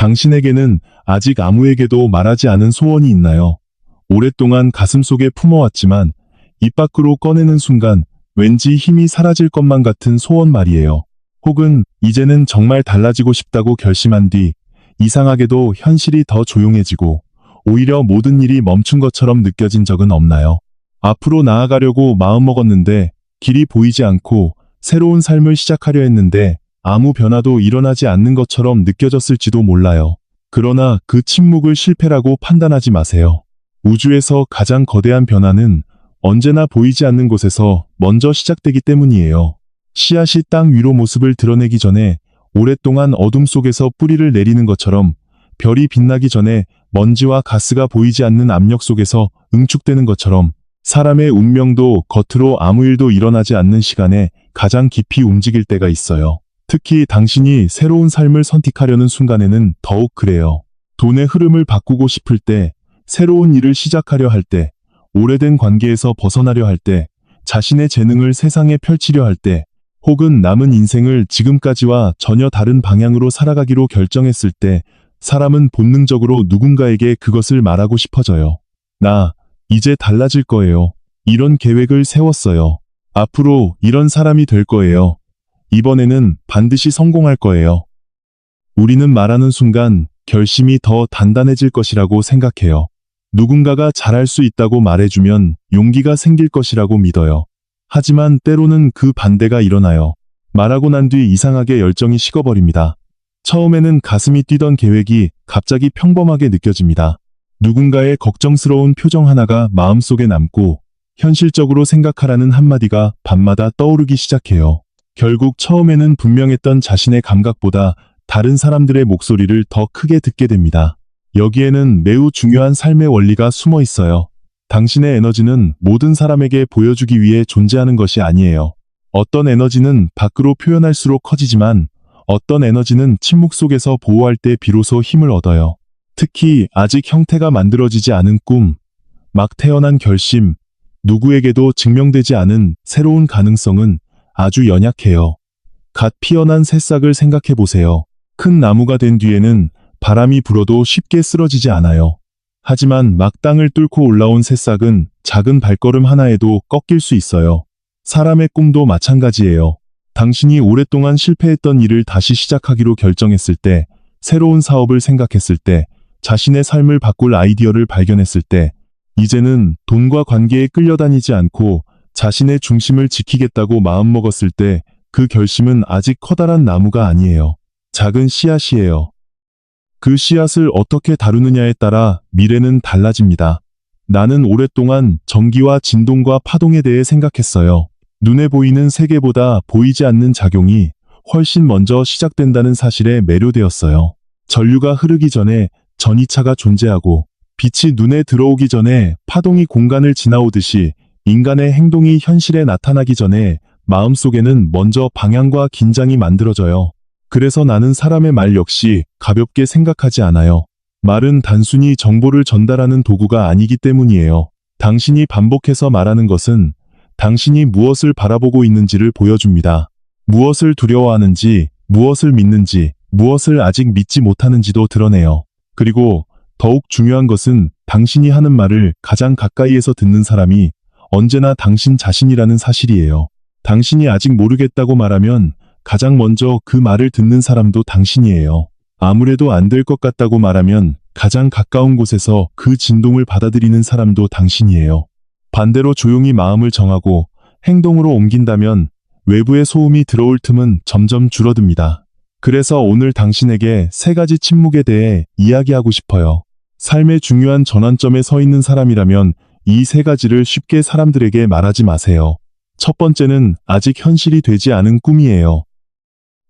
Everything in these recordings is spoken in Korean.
당신에게는 아직 아무에게도 말하지 않은 소원이 있나요? 오랫동안 가슴속에 품어왔지만 입 밖으로 꺼내는 순간 왠지 힘이 사라질 것만 같은 소원 말이에요. 혹은 이제는 정말 달라지고 싶다고 결심한 뒤 이상하게도 현실이 더 조용해지고 오히려 모든 일이 멈춘 것처럼 느껴진 적은 없나요? 앞으로 나아가려고 마음먹었는데 길이 보이지 않고 새로운 삶을 시작하려 했는데 아무 변화도 일어나지 않는 것처럼 느껴졌을지도 몰라요. 그러나 그 침묵을 실패라고 판단하지 마세요. 우주에서 가장 거대한 변화는 언제나 보이지 않는 곳에서 먼저 시작되기 때문이에요. 씨앗이 땅 위로 모습을 드러내기 전에 오랫동안 어둠 속에서 뿌리를 내리는 것처럼 별이 빛나기 전에 먼지와 가스가 보이지 않는 압력 속에서 응축되는 것처럼 사람의 운명도 겉으로 아무 일도 일어나지 않는 시간에 가장 깊이 움직일 때가 있어요. 특히 당신이 새로운 삶을 선택하려는 순간에는 더욱 그래요. 돈의 흐름을 바꾸고 싶을 때, 새로운 일을 시작하려 할 때, 오래된 관계에서 벗어나려 할 때, 자신의 재능을 세상에 펼치려 할 때, 혹은 남은 인생을 지금까지와 전혀 다른 방향으로 살아가기로 결정했을 때, 사람은 본능적으로 누군가에게 그것을 말하고 싶어져요. 나, 이제 달라질 거예요. 이런 계획을 세웠어요. 앞으로 이런 사람이 될 거예요. 이번에는 반드시 성공할 거예요. 우리는 말하는 순간 결심이 더 단단해질 것이라고 생각해요. 누군가가 잘할 수 있다고 말해주면 용기가 생길 것이라고 믿어요. 하지만 때로는 그 반대가 일어나요. 말하고 난 뒤 이상하게 열정이 식어버립니다. 처음에는 가슴이 뛰던 계획이 갑자기 평범하게 느껴집니다. 누군가의 걱정스러운 표정 하나가 마음속에 남고 현실적으로 생각하라는 한마디가 밤마다 떠오르기 시작해요. 결국 처음에는 분명했던 자신의 감각보다 다른 사람들의 목소리를 더 크게 듣게 됩니다. 여기에는 매우 중요한 삶의 원리가 숨어 있어요. 당신의 에너지는 모든 사람에게 보여주기 위해 존재하는 것이 아니에요. 어떤 에너지는 밖으로 표현할수록 커지지만 어떤 에너지는 침묵 속에서 보호할 때 비로소 힘을 얻어요. 특히 아직 형태가 만들어지지 않은 꿈, 막 태어난 결심, 누구에게도 증명되지 않은 새로운 가능성은 아주 연약해요. 갓 피어난 새싹을 생각해 보세요. 큰 나무가 된 뒤에는 바람이 불어도 쉽게 쓰러지지 않아요. 하지만 막 땅을 뚫고 올라온 새싹은 작은 발걸음 하나에도 꺾일 수 있어요. 사람의 꿈도 마찬가지예요. 당신이 오랫동안 실패했던 일을 다시 시작하기로 결정했을 때, 새로운 사업을 생각했을 때, 자신의 삶을 바꿀 아이디어를 발견했을 때, 이제는 돈과 관계에 끌려다니지 않고 자신의 중심을 지키겠다고 마음먹었을 때 그 결심은 아직 커다란 나무가 아니에요. 작은 씨앗이에요. 그 씨앗을 어떻게 다루느냐에 따라 미래는 달라집니다. 나는 오랫동안 전기와 진동과 파동에 대해 생각했어요. 눈에 보이는 세계보다 보이지 않는 작용이 훨씬 먼저 시작된다는 사실에 매료되었어요. 전류가 흐르기 전에 전이차가 존재하고 빛이 눈에 들어오기 전에 파동이 공간을 지나오듯이 인간의 행동이 현실에 나타나기 전에 마음속에는 먼저 방향과 긴장이 만들어져요. 그래서 나는 사람의 말 역시 가볍게 생각하지 않아요. 말은 단순히 정보를 전달하는 도구가 아니기 때문이에요. 당신이 반복해서 말하는 것은 당신이 무엇을 바라보고 있는지를 보여줍니다. 무엇을 두려워하는지, 무엇을 믿는지, 무엇을 아직 믿지 못하는지도 드러내요. 그리고 더욱 중요한 것은 당신이 하는 말을 가장 가까이에서 듣는 사람이 언제나 당신 자신이라는 사실이에요. 당신이 아직 모르겠다고 말하면 가장 먼저 그 말을 듣는 사람도 당신이에요. 아무래도 안 될 것 같다고 말하면 가장 가까운 곳에서 그 진동을 받아들이는 사람도 당신이에요. 반대로 조용히 마음을 정하고 행동으로 옮긴다면 외부의 소음이 들어올 틈은 점점 줄어듭니다. 그래서 오늘 당신에게 3가지 침묵에 대해 이야기하고 싶어요. 삶의 중요한 전환점에 서 있는 사람이라면 이 3가지를 쉽게 사람들에게 말하지 마세요. 첫 번째는 아직 현실이 되지 않은 꿈이에요.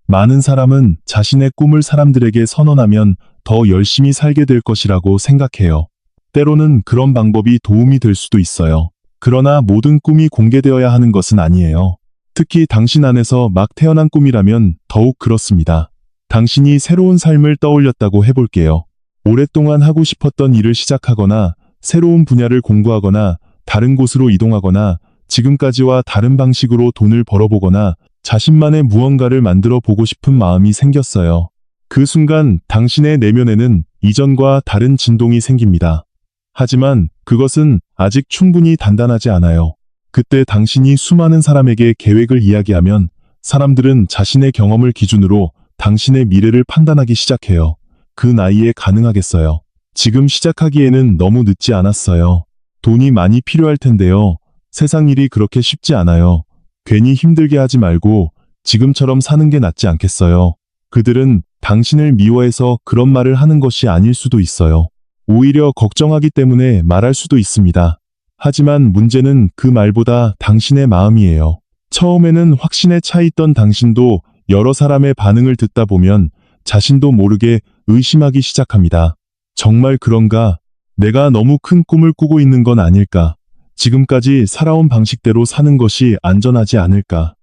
많은 사람은 자신의 꿈을 사람들에게 선언하면 더 열심히 살게 될 것이라고 생각해요. 때로는 그런 방법이 도움이 될 수도 있어요. 그러나 모든 꿈이 공개되어야 하는 것은 아니에요. 특히 당신 안에서 막 태어난 꿈이라면 더욱 그렇습니다. 당신이 새로운 삶을 떠올렸다고 해볼게요. 오랫동안 하고 싶었던 일을 시작하거나 새로운 분야를 공부하거나 다른 곳으로 이동하거나 지금까지와 다른 방식으로 돈을 벌어보거나 자신만의 무언가를 만들어 보고 싶은 마음이 생겼어요. 그 순간 당신의 내면에는 이전과 다른 진동이 생깁니다. 하지만 그것은 아직 충분히 단단하지 않아요. 그때 당신이 수많은 사람에게 계획을 이야기하면 사람들은 자신의 경험을 기준으로 당신의 미래를 판단하기 시작해요. 그 나이에 가능하겠어요? 지금 시작하기에는 너무 늦지 않았어요. 돈이 많이 필요할 텐데요. 세상 일이 그렇게 쉽지 않아요. 괜히 힘들게 하지 말고 지금처럼 사는 게 낫지 않겠어요? 그들은 당신을 미워해서 그런 말을 하는 것이 아닐 수도 있어요. 오히려 걱정하기 때문에 말할 수도 있습니다. 하지만 문제는 그 말보다 당신의 마음이에요. 처음에는 확신에 차 있던 당신도 여러 사람의 반응을 듣다 보면 자신도 모르게 의심하기 시작합니다. 정말 그런가? 내가 너무 큰 꿈을 꾸고 있는 건 아닐까? 지금까지 살아온 방식대로 사는 것이 안전하지 않을까?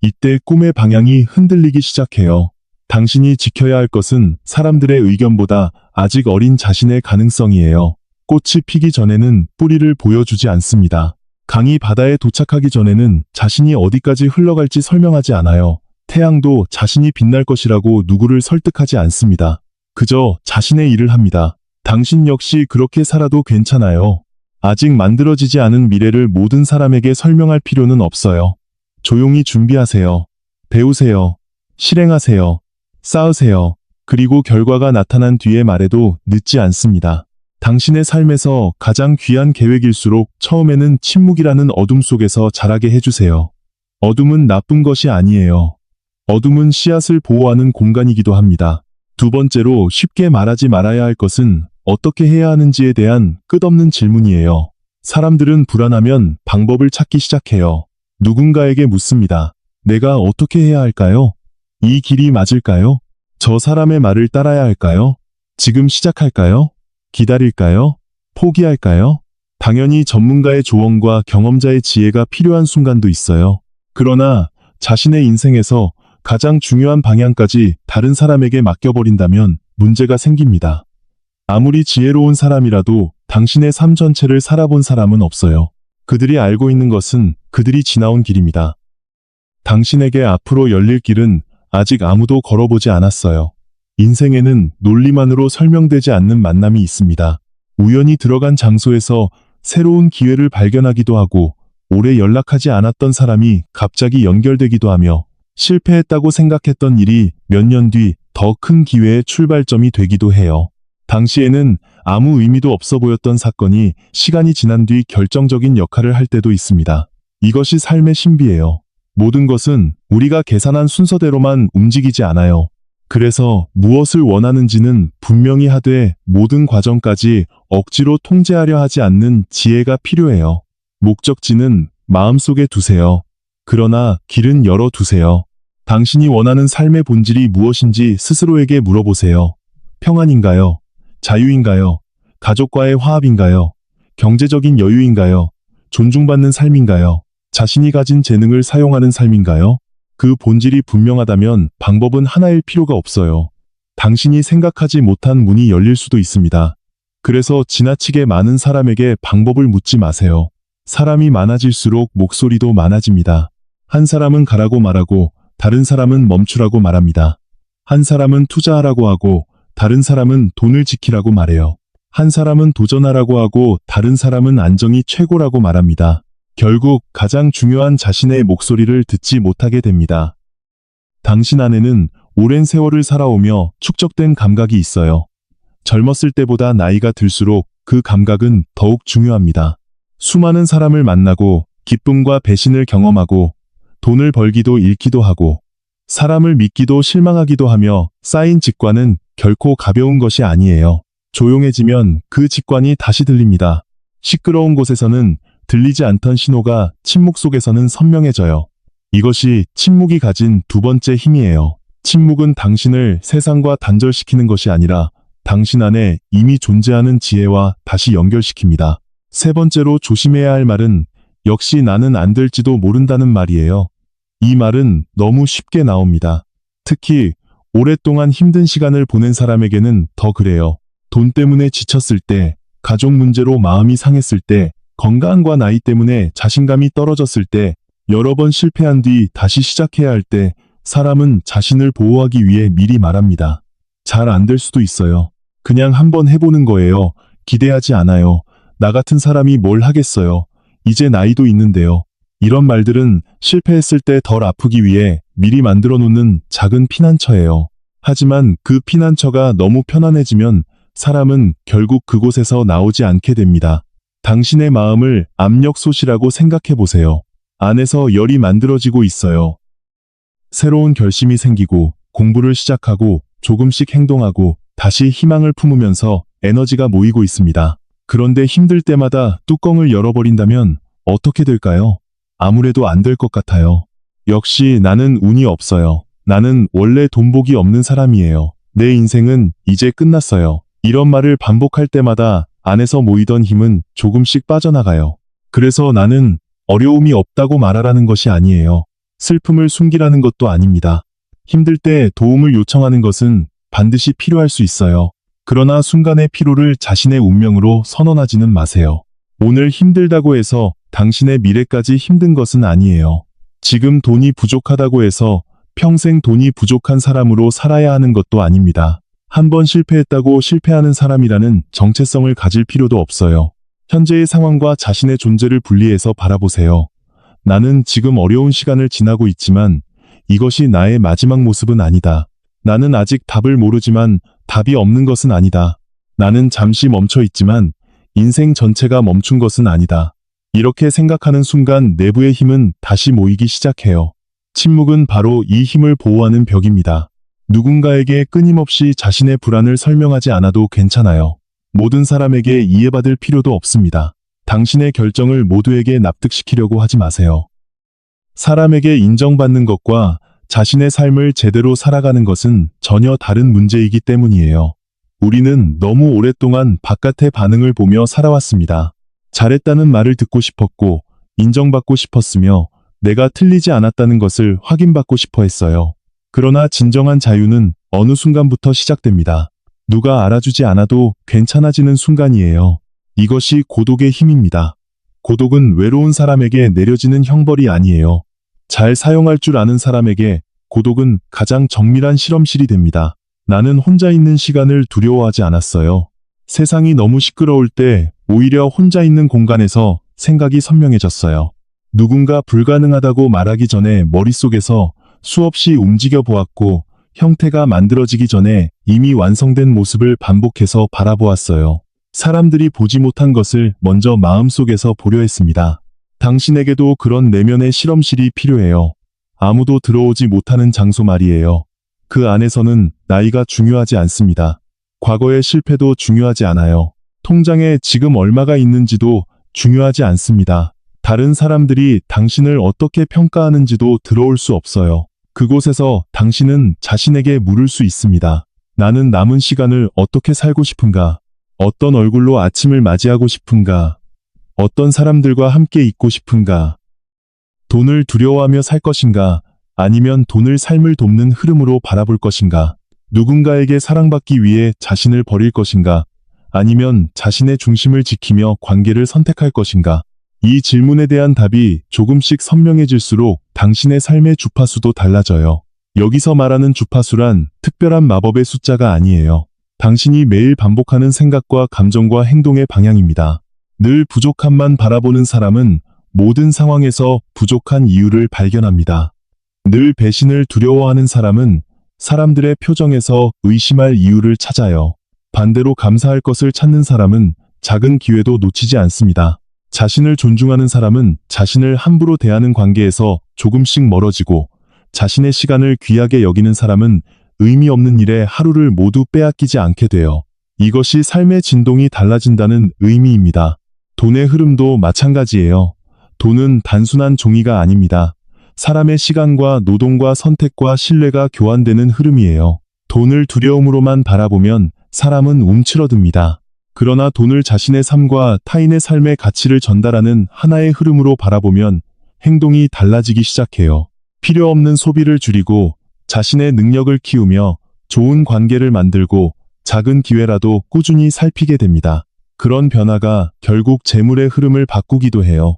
이때 꿈의 방향이 흔들리기 시작해요. 당신이 지켜야 할 것은 사람들의 의견보다 아직 어린 자신의 가능성이에요. 꽃이 피기 전에는 뿌리를 보여주지 않습니다. 강이 바다에 도착하기 전에는 자신이 어디까지 흘러갈지 설명하지 않아요. 태양도 자신이 빛날 것이라고 누구를 설득하지 않습니다. 그저 자신의 일을 합니다. 당신 역시 그렇게 살아도 괜찮아요. 아직 만들어지지 않은 미래를 모든 사람에게 설명할 필요는 없어요. 조용히 준비하세요. 배우세요. 실행하세요. 쌓으세요. 그리고 결과가 나타난 뒤에 말해도 늦지 않습니다. 당신의 삶에서 가장 귀한 계획일수록 처음에는 침묵이라는 어둠 속에서 자라게 해주세요. 어둠은 나쁜 것이 아니에요. 어둠은 씨앗을 보호하는 공간이기도 합니다. 두 번째로 쉽게 말하지 말아야 할 것은 어떻게 해야 하는지에 대한 끝없는 질문이에요. 사람들은 불안하면 방법을 찾기 시작해요. 누군가에게 묻습니다. 내가 어떻게 해야 할까요? 이 길이 맞을까요? 저 사람의 말을 따라야 할까요? 지금 시작할까요? 기다릴까요? 포기할까요? 당연히 전문가의 조언과 경험자의 지혜가 필요한 순간도 있어요. 그러나 자신의 인생에서 가장 중요한 방향까지 다른 사람에게 맡겨버린다면 문제가 생깁니다. 아무리 지혜로운 사람이라도 당신의 삶 전체를 살아본 사람은 없어요. 그들이 알고 있는 것은 그들이 지나온 길입니다. 당신에게 앞으로 열릴 길은 아직 아무도 걸어보지 않았어요. 인생에는 논리만으로 설명되지 않는 만남이 있습니다. 우연히 들어간 장소에서 새로운 기회를 발견하기도 하고 오래 연락하지 않았던 사람이 갑자기 연결되기도 하며 실패했다고 생각했던 일이 몇 년 뒤 더 큰 기회의 출발점이 되기도 해요. 당시에는 아무 의미도 없어 보였던 사건이 시간이 지난 뒤 결정적인 역할을 할 때도 있습니다. 이것이 삶의 신비예요. 모든 것은 우리가 계산한 순서대로만 움직이지 않아요. 그래서 무엇을 원하는지는 분명히 하되 모든 과정까지 억지로 통제하려 하지 않는 지혜가 필요해요. 목적지는 마음속에 두세요. 그러나 길은 열어두세요. 당신이 원하는 삶의 본질이 무엇인지 스스로에게 물어보세요. 평안인가요? 자유인가요? 가족과의 화합인가요? 경제적인 여유인가요? 존중받는 삶인가요? 자신이 가진 재능을 사용하는 삶인가요? 그 본질이 분명하다면 방법은 하나일 필요가 없어요. 당신이 생각하지 못한 문이 열릴 수도 있습니다. 그래서 지나치게 많은 사람에게 방법을 묻지 마세요. 사람이 많아질수록 목소리도 많아집니다. 한 사람은 가라고 말하고 다른 사람은 멈추라고 말합니다. 한 사람은 투자하라고 하고 다른 사람은 돈을 지키라고 말해요. 한 사람은 도전하라고 하고 다른 사람은 안정이 최고라고 말합니다. 결국 가장 중요한 자신의 목소리를 듣지 못하게 됩니다. 당신 안에는 오랜 세월을 살아오며 축적된 감각이 있어요. 젊었을 때보다 나이가 들수록 그 감각은 더욱 중요합니다. 수많은 사람을 만나고 기쁨과 배신을 경험하고 돈을 벌기도 잃기도 하고 사람을 믿기도 실망하기도 하며 쌓인 직관은 결코 가벼운 것이 아니에요. 조용해지면 그 직관이 다시 들립니다. 시끄러운 곳에서는 들리지 않던 신호가 침묵 속에서는 선명해져요. 이것이 침묵이 가진 두 번째 힘이에요. 침묵은 당신을 세상과 단절시키는 것이 아니라 당신 안에 이미 존재하는 지혜와 다시 연결시킵니다. 세 번째로 조심해야 할 말은 역시 나는 안 될지도 모른다는 말이에요. 이 말은 너무 쉽게 나옵니다. 특히 오랫동안 힘든 시간을 보낸 사람에게는 더 그래요. 돈 때문에 지쳤을 때, 가족 문제로 마음이 상했을 때, 건강과 나이 때문에 자신감이 떨어졌을 때, 여러 번 실패한 뒤 다시 시작해야 할 때, 사람은 자신을 보호하기 위해 미리 말합니다. 잘 안 될 수도 있어요. 그냥 한번 해보는 거예요. 기대하지 않아요. 나 같은 사람이 뭘 하겠어요. 이제 나이도 있는데요. 이런 말들은 실패했을 때 덜 아프기 위해 미리 만들어 놓는 작은 피난처예요. 하지만 그 피난처가 너무 편안해지면 사람은 결국 그곳에서 나오지 않게 됩니다. 당신의 마음을 압력솥이라고 생각해 보세요. 안에서 열이 만들어지고 있어요. 새로운 결심이 생기고 공부를 시작하고 조금씩 행동하고 다시 희망을 품으면서 에너지가 모이고 있습니다. 그런데 힘들 때마다 뚜껑을 열어버린다면 어떻게 될까요? 아무래도 안 될 것 같아요. 역시 나는 운이 없어요. 나는 원래 돈복이 없는 사람이에요. 내 인생은 이제 끝났어요. 이런 말을 반복할 때마다 안에서 모이던 힘은 조금씩 빠져나가요. 그래서 나는 어려움이 없다고 말하라는 것이 아니에요. 슬픔을 숨기라는 것도 아닙니다. 힘들 때 도움을 요청하는 것은 반드시 필요할 수 있어요. 그러나 순간의 피로를 자신의 운명으로 선언하지는 마세요. 오늘 힘들다고 해서 당신의 미래까지 힘든 것은 아니에요. 지금 돈이 부족하다고 해서 평생 돈이 부족한 사람으로 살아야 하는 것도 아닙니다. 한번 실패했다고 실패하는 사람이라는 정체성을 가질 필요도 없어요. 현재의 상황과 자신의 존재를 분리해서 바라보세요. 나는 지금 어려운 시간을 지나고 있지만 이것이 나의 마지막 모습은 아니다. 나는 아직 답을 모르지만 답이 없는 것은 아니다. 나는 잠시 멈춰 있지만 인생 전체가 멈춘 것은 아니다. 이렇게 생각하는 순간 내부의 힘은 다시 모이기 시작해요. 침묵은 바로 이 힘을 보호하는 벽입니다. 누군가에게 끊임없이 자신의 불안을 설명하지 않아도 괜찮아요. 모든 사람에게 이해받을 필요도 없습니다. 당신의 결정을 모두에게 납득시키려고 하지 마세요. 사람에게 인정받는 것과 자신의 삶을 제대로 살아가는 것은 전혀 다른 문제이기 때문이에요. 우리는 너무 오랫동안 바깥의 반응을 보며 살아왔습니다. 잘했다는 말을 듣고 싶었고, 인정받고 싶었으며, 내가 틀리지 않았다는 것을 확인받고 싶어 했어요. 그러나 진정한 자유는 어느 순간부터 시작됩니다. 누가 알아주지 않아도 괜찮아지는 순간이에요. 이것이 고독의 힘입니다. 고독은 외로운 사람에게 내려지는 형벌이 아니에요. 잘 사용할 줄 아는 사람에게 고독은 가장 정밀한 실험실이 됩니다. 나는 혼자 있는 시간을 두려워하지 않았어요. 세상이 너무 시끄러울 때 오히려 혼자 있는 공간에서 생각이 선명해졌어요. 누군가 불가능하다고 말하기 전에 머릿속에서 수없이 움직여 보았고 형태가 만들어지기 전에 이미 완성된 모습을 반복해서 바라보았어요. 사람들이 보지 못한 것을 먼저 마음속에서 보려 했습니다. 당신에게도 그런 내면의 실험실이 필요해요. 아무도 들어오지 못하는 장소 말이에요. 그 안에서는 나이가 중요하지 않습니다. 과거의 실패도 중요하지 않아요. 통장에 지금 얼마가 있는지도 중요하지 않습니다. 다른 사람들이 당신을 어떻게 평가하는지도 들어올 수 없어요. 그곳에서 당신은 자신에게 물을 수 있습니다. 나는 남은 시간을 어떻게 살고 싶은가? 어떤 얼굴로 아침을 맞이하고 싶은가? 어떤 사람들과 함께 있고 싶은가? 돈을 두려워하며 살 것인가? 아니면 돈을 삶을 돕는 흐름으로 바라볼 것인가? 누군가에게 사랑받기 위해 자신을 버릴 것인가? 아니면 자신의 중심을 지키며 관계를 선택할 것인가? 이 질문에 대한 답이 조금씩 선명해질수록 당신의 삶의 주파수도 달라져요. 여기서 말하는 주파수란 특별한 마법의 숫자가 아니에요. 당신이 매일 반복하는 생각과 감정과 행동의 방향입니다. 늘 부족함만 바라보는 사람은 모든 상황에서 부족한 이유를 발견합니다. 늘 배신을 두려워하는 사람은 사람들의 표정에서 의심할 이유를 찾아요. 반대로 감사할 것을 찾는 사람은 작은 기회도 놓치지 않습니다. 자신을 존중하는 사람은 자신을 함부로 대하는 관계에서 조금씩 멀어지고, 자신의 시간을 귀하게 여기는 사람은 의미 없는 일에 하루를 모두 빼앗기지 않게 돼요. 이것이 삶의 진동이 달라진다는 의미입니다. 돈의 흐름도 마찬가지예요. 돈은 단순한 종이가 아닙니다. 사람의 시간과 노동과 선택과 신뢰가 교환되는 흐름이에요. 돈을 두려움으로만 바라보면 사람은 움츠러듭니다. 그러나 돈을 자신의 삶과 타인의 삶의 가치를 전달하는 하나의 흐름으로 바라보면 행동이 달라지기 시작해요. 필요 없는 소비를 줄이고 자신의 능력을 키우며 좋은 관계를 만들고 작은 기회라도 꾸준히 살피게 됩니다. 그런 변화가 결국 재물의 흐름을 바꾸기도 해요.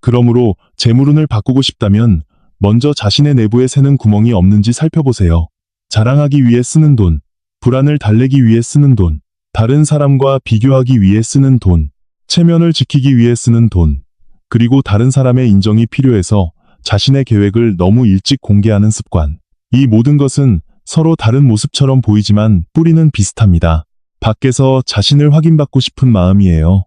그러므로 재물운을 바꾸고 싶다면 먼저 자신의 내부에 새는 구멍이 없는지 살펴보세요. 자랑하기 위해 쓰는 돈, 불안을 달래기 위해 쓰는 돈, 다른 사람과 비교하기 위해 쓰는 돈, 체면을 지키기 위해 쓰는 돈, 그리고 다른 사람의 인정이 필요해서 자신의 계획을 너무 일찍 공개하는 습관. 이 모든 것은 서로 다른 모습처럼 보이지만 뿌리는 비슷합니다. 밖에서 자신을 확인받고 싶은 마음이에요.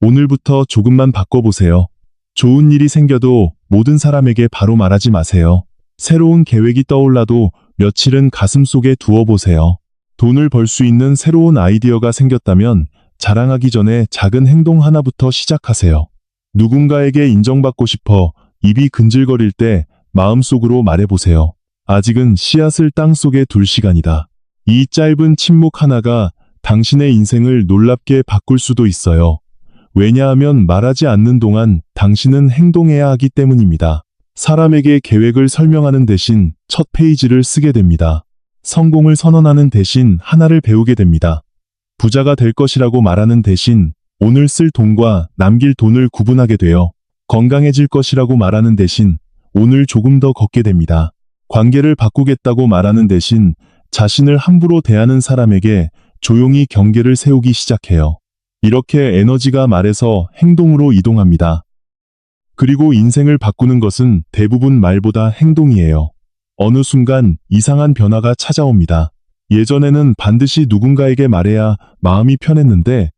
오늘부터 조금만 바꿔보세요. 좋은 일이 생겨도 모든 사람에게 바로 말하지 마세요. 새로운 계획이 떠올라도 며칠은 가슴속에 두어보세요. 돈을 벌 수 있는 새로운 아이디어가 생겼다면 자랑하기 전에 작은 행동 하나부터 시작하세요. 누군가에게 인정받고 싶어 입이 근질거릴 때 마음속으로 말해보세요. 아직은 씨앗을 땅속에 둘 시간이다. 이 짧은 침묵 하나가 당신의 인생을 놀랍게 바꿀 수도 있어요. 왜냐하면 말하지 않는 동안 당신은 행동해야 하기 때문입니다. 사람에게 계획을 설명하는 대신 첫 페이지를 쓰게 됩니다. 성공을 선언하는 대신 하나를 배우게 됩니다. 부자가 될 것이라고 말하는 대신 오늘 쓸 돈과 남길 돈을 구분하게 되어 건강해질 것이라고 말하는 대신 오늘 조금 더 걷게 됩니다. 관계를 바꾸겠다고 말하는 대신 자신을 함부로 대하는 사람에게 조용히 경계를 세우기 시작해요. 이렇게 에너지가 말에서 행동으로 이동합니다. 그리고 인생을 바꾸는 것은 대부분 말보다 행동이에요. 어느 순간 이상한 변화가 찾아옵니다. 예전에는 반드시 누군가에게 말해야 마음이 편했는데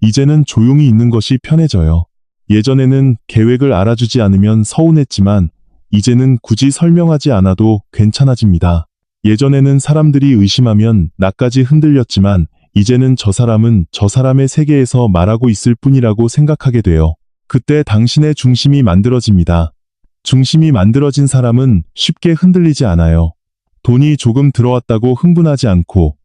이제는 조용히 있는 것이 편해져요. 예전에는 계획을 알아주지 않으면 서운했지만 이제는 굳이 설명하지 않아도 괜찮아집니다. 예전에는 사람들이 의심하면 나까지 흔들렸지만 이제는 저 사람은 저 사람의 세계에서 말하고 있을 뿐이라고 생각하게 돼요. 그때 당신의 중심이 만들어집니다. 중심이 만들어진 사람은 쉽게 흔들리지 않아요. 돈이 조금 들어왔다고 흥분하지 않고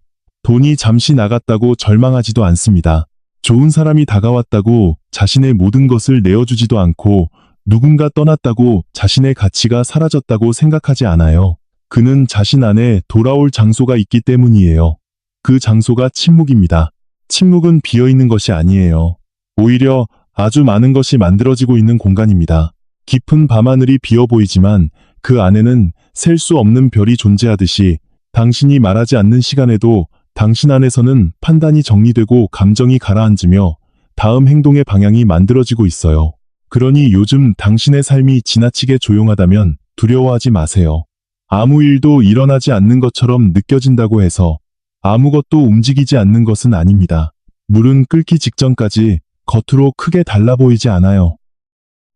돈이 잠시 나갔다고 절망하지도 않습니다. 좋은 사람이 다가왔다고 자신의 모든 것을 내어주지도 않고 누군가 떠났다고 자신의 가치가 사라졌다고 생각하지 않아요. 그는 자신 안에 돌아올 장소가 있기 때문이에요. 그 장소가 침묵입니다. 침묵은 비어있는 것이 아니에요. 오히려 아주 많은 것이 만들어지고 있는 공간입니다. 깊은 밤하늘이 비어 보이지만 그 안에는 셀 수 없는 별이 존재하듯이 당신이 말하지 않는 시간에도 당신 안에서는 판단이 정리되고 감정이 가라앉으며 다음 행동의 방향이 만들어지고 있어요. 그러니 요즘 당신의 삶이 지나치게 조용하다면 두려워하지 마세요. 아무 일도 일어나지 않는 것처럼 느껴진다고 해서 아무것도 움직이지 않는 것은 아닙니다. 물은 끓기 직전까지 겉으로 크게 달라 보이지 않아요.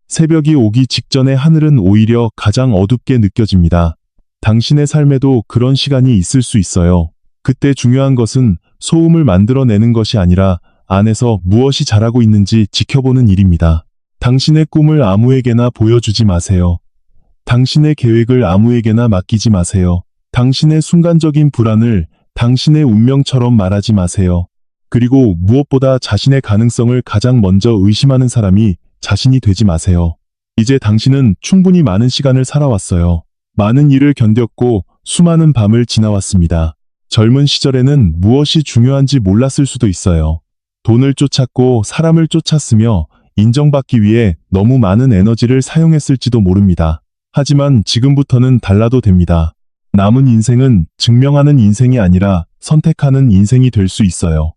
새벽이 오기 직전에 하늘은 오히려 가장 어둡게 느껴집니다. 당신의 삶에도 그런 시간이 있을 수 있어요. 그때 중요한 것은 소음을 만들어내는 것이 아니라 안에서 무엇이 자라고 있는지 지켜보는 일입니다. 당신의 꿈을 아무에게나 보여주지 마세요. 당신의 계획을 아무에게나 맡기지 마세요. 당신의 순간적인 불안을 당신의 운명처럼 말하지 마세요. 그리고 무엇보다 자신의 가능성을 가장 먼저 의심하는 사람이 자신이 되지 마세요. 이제 당신은 충분히 많은 시간을 살아왔어요. 많은 일을 견뎠고 수많은 밤을 지나왔습니다. 젊은 시절에는 무엇이 중요한지 몰랐을 수도 있어요. 돈을 쫓았고 사람을 쫓았으며 인정받기 위해 너무 많은 에너지를 사용했을지도 모릅니다. 하지만 지금부터는 달라도 됩니다. 남은 인생은 증명하는 인생이 아니라 선택하는 인생이 될 수 있어요.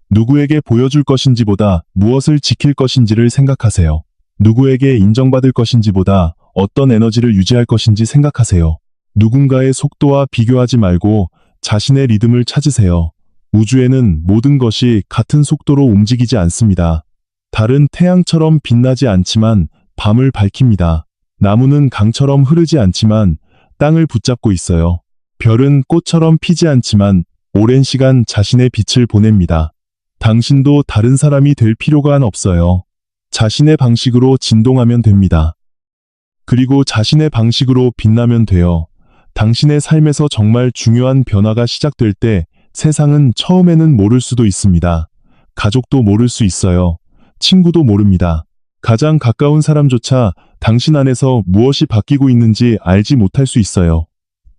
누구에게 보여줄 것인지보다 무엇을 지킬 것인지를 생각하세요. 누구에게 인정받을 것인지보다 어떤 에너지를 유지할 것인지 생각하세요. 누군가의 속도와 비교하지 말고 자신의 리듬을 찾으세요. 우주에는 모든 것이 같은 속도로 움직이지 않습니다. 달은 태양처럼 빛나지 않지만 밤을 밝힙니다. 나무는 강처럼 흐르지 않지만 땅을 붙잡고 있어요. 별은 꽃처럼 피지 않지만 오랜 시간 자신의 빛을 보냅니다. 당신도 다른 사람이 될 필요가 없어요. 자신의 방식으로 진동하면 됩니다. 그리고 자신의 방식으로 빛나면 돼요. 당신의 삶에서 정말 중요한 변화가 시작될 때 세상은 처음에는 모를 수도 있습니다. 가족도 모를 수 있어요. 친구도 모릅니다. 가장 가까운 사람조차 당신 안에서 무엇이 바뀌고 있는지 알지 못할 수 있어요.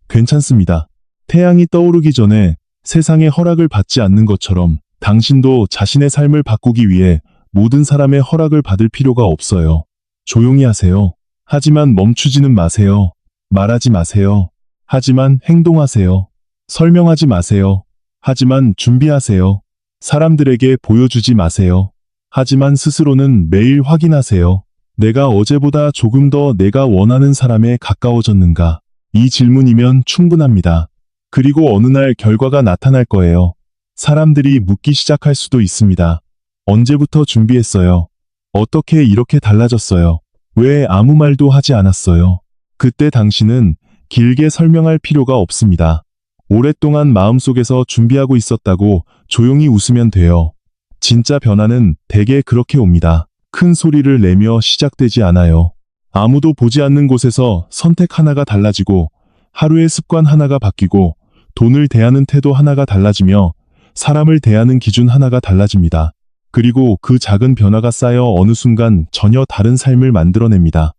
괜찮습니다. 태양이 떠오르기 전에 세상의 허락을 받지 않는 것처럼 당신도 자신의 삶을 바꾸기 위해 모든 사람의 허락을 받을 필요가 없어요. 조용히 하세요. 하지만 멈추지는 마세요. 말하지 마세요. 하지만 행동하세요. 설명하지 마세요. 하지만 준비하세요. 사람들에게 보여주지 마세요. 하지만 스스로는 매일 확인하세요. 내가 어제보다 조금 더 내가 원하는 사람에 가까워졌는가? 이 질문이면 충분합니다. 그리고 어느 날 결과가 나타날 거예요. 사람들이 묻기 시작할 수도 있습니다. 언제부터 준비했어요? 어떻게 이렇게 달라졌어요? 왜 아무 말도 하지 않았어요? 그때 당신은 길게 설명할 필요가 없습니다. 오랫동안 마음속에서 준비하고 있었다고 조용히 웃으면 돼요. 진짜 변화는 대개 그렇게 옵니다. 큰 소리를 내며 시작되지 않아요. 아무도 보지 않는 곳에서 선택 하나가 달라지고, 하루의 습관 하나가 바뀌고, 돈을 대하는 태도 하나가 달라지며, 사람을 대하는 기준 하나가 달라집니다. 그리고 그 작은 변화가 쌓여 어느 순간 전혀 다른 삶을 만들어냅니다.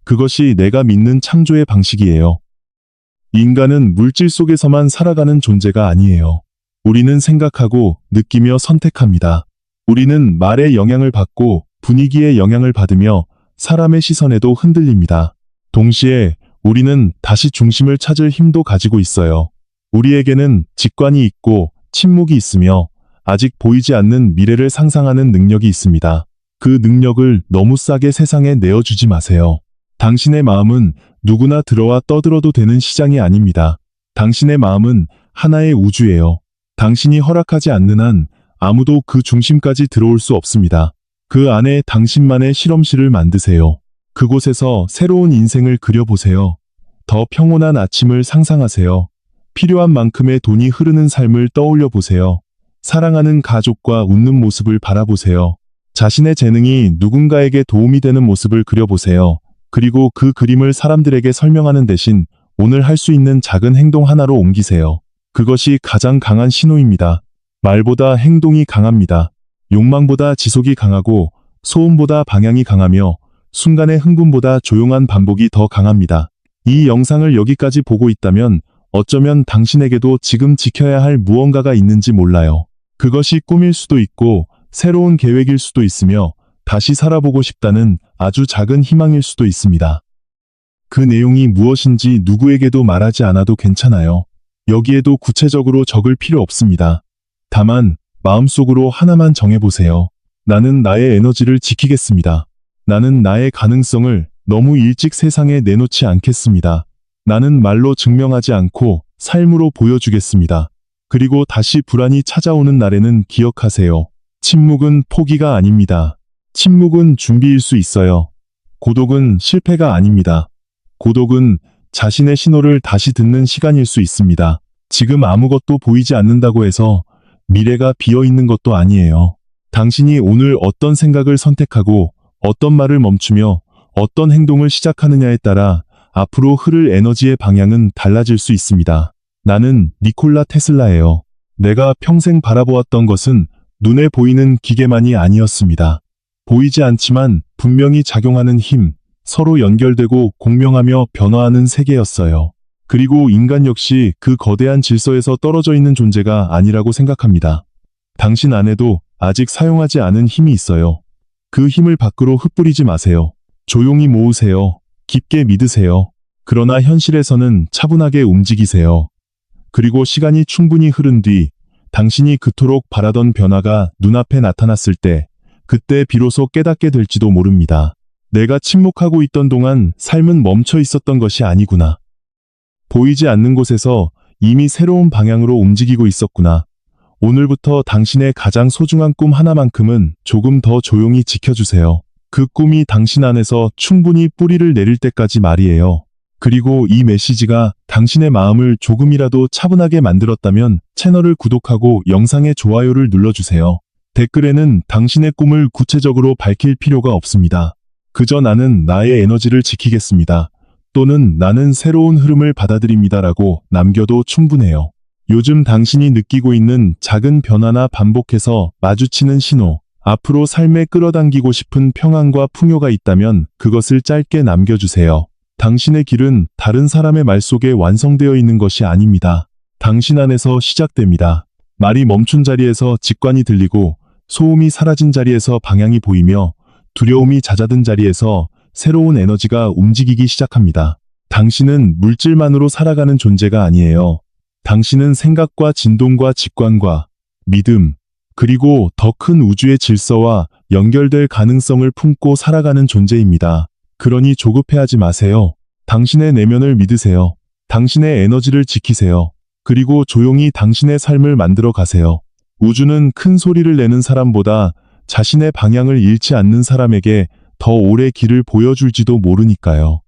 그것이 내가 믿는 창조의 방식이에요. 인간은 물질 속에서만 살아가는 존재가 아니에요. 우리는 생각하고 느끼며 선택합니다. 우리는 말에 영향을 받고 분위기에 영향을 받으며 사람의 시선에도 흔들립니다. 동시에 우리는 다시 중심을 찾을 힘도 가지고 있어요. 우리에게는 직관이 있고 침묵이 있으며 아직 보이지 않는 미래를 상상하는 능력이 있습니다. 그 능력을 너무 싸게 세상에 내어주지 마세요. 당신의 마음은 누구나 들어와 떠들어도 되는 시장이 아닙니다. 당신의 마음은 하나의 우주예요. 당신이 허락하지 않는 한 아무도 그 중심까지 들어올 수 없습니다. 그 안에 당신만의 실험실을 만드세요. 그곳에서 새로운 인생을 그려보세요. 더 평온한 아침을 상상하세요. 필요한 만큼의 돈이 흐르는 삶을 떠올려 보세요. 사랑하는 가족과 웃는 모습을 바라보세요. 자신의 재능이 누군가에게 도움이 되는 모습을 그려보세요. 그리고 그 그림을 사람들에게 설명하는 대신 오늘 할 수 있는 작은 행동 하나로 옮기세요. 그것이 가장 강한 신호입니다. 말보다 행동이 강합니다. 욕망보다 지속이 강하고 소음보다 방향이 강하며 순간의 흥분보다 조용한 반복이 더 강합니다. 이 영상을 여기까지 보고 있다면 어쩌면 당신에게도 지금 지켜야 할 무언가가 있는지 몰라요. 그것이 꿈일 수도 있고 새로운 계획일 수도 있으며 다시 살아보고 싶다는 아주 작은 희망일 수도 있습니다. 그 내용이 무엇인지 누구에게도 말하지 않아도 괜찮아요. 여기에도 구체적으로 적을 필요 없습니다. 다만 마음속으로 하나만 정해보세요. 나는 나의 에너지를 지키겠습니다. 나는 나의 가능성을 너무 일찍 세상에 내놓지 않겠습니다. 나는 말로 증명하지 않고 삶으로 보여주겠습니다. 그리고 다시 불안이 찾아오는 날에는 기억하세요. 침묵은 포기가 아닙니다. 침묵은 준비일 수 있어요. 고독은 실패가 아닙니다. 고독은 자신의 신호를 다시 듣는 시간일 수 있습니다. 지금 아무것도 보이지 않는다고 해서 미래가 비어있는 것도 아니에요. 당신이 오늘 어떤 생각을 선택하고 어떤 말을 멈추며 어떤 행동을 시작하느냐에 따라 앞으로 흐를 에너지의 방향은 달라질 수 있습니다. 나는 니콜라 테슬라예요. 내가 평생 바라보았던 것은 눈에 보이는 기계만이 아니었습니다. 보이지 않지만 분명히 작용하는 힘, 서로 연결되고 공명하며 변화하는 세계였어요. 그리고 인간 역시 그 거대한 질서에서 떨어져 있는 존재가 아니라고 생각합니다. 당신 안에도 아직 사용하지 않은 힘이 있어요. 그 힘을 밖으로 흩뿌리지 마세요. 조용히 모으세요. 깊게 믿으세요. 그러나 현실에서는 차분하게 움직이세요. 그리고 시간이 충분히 흐른 뒤 당신이 그토록 바라던 변화가 눈앞에 나타났을 때 그때 비로소 깨닫게 될지도 모릅니다. 내가 침묵하고 있던 동안 삶은 멈춰 있었던 것이 아니구나. 보이지 않는 곳에서 이미 새로운 방향으로 움직이고 있었구나. 오늘부터 당신의 가장 소중한 꿈 하나만큼은 조금 더 조용히 지켜주세요. 그 꿈이 당신 안에서 충분히 뿌리를 내릴 때까지 말이에요. 그리고 이 메시지가 당신의 마음을 조금이라도 차분하게 만들었다면 채널을 구독하고 영상의 좋아요를 눌러주세요. 댓글에는 당신의 꿈을 구체적으로 밝힐 필요가 없습니다. 그저 나는 나의 에너지를 지키겠습니다. 또는 나는 새로운 흐름을 받아들입니다라고 남겨도 충분해요. 요즘 당신이 느끼고 있는 작은 변화나 반복해서 마주치는 신호, 앞으로 삶에 끌어당기고 싶은 평안과 풍요가 있다면 그것을 짧게 남겨주세요. 당신의 길은 다른 사람의 말 속에 완성되어 있는 것이 아닙니다. 당신 안에서 시작됩니다. 말이 멈춘 자리에서 직관이 들리고 소음이 사라진 자리에서 방향이 보이며 두려움이 잦아든 자리에서 새로운 에너지가 움직이기 시작합니다. 당신은 물질만으로 살아가는 존재가 아니에요. 당신은 생각과 진동과 직관과 믿음, 그리고 더 큰 우주의 질서와 연결될 가능성을 품고 살아가는 존재입니다. 그러니 조급해하지 마세요. 당신의 내면을 믿으세요. 당신의 에너지를 지키세요. 그리고 조용히 당신의 삶을 만들어 가세요. 우주는 큰 소리를 내는 사람보다 자신의 방향을 잃지 않는 사람에게 더 오래 길을 보여줄지도 모르니까요.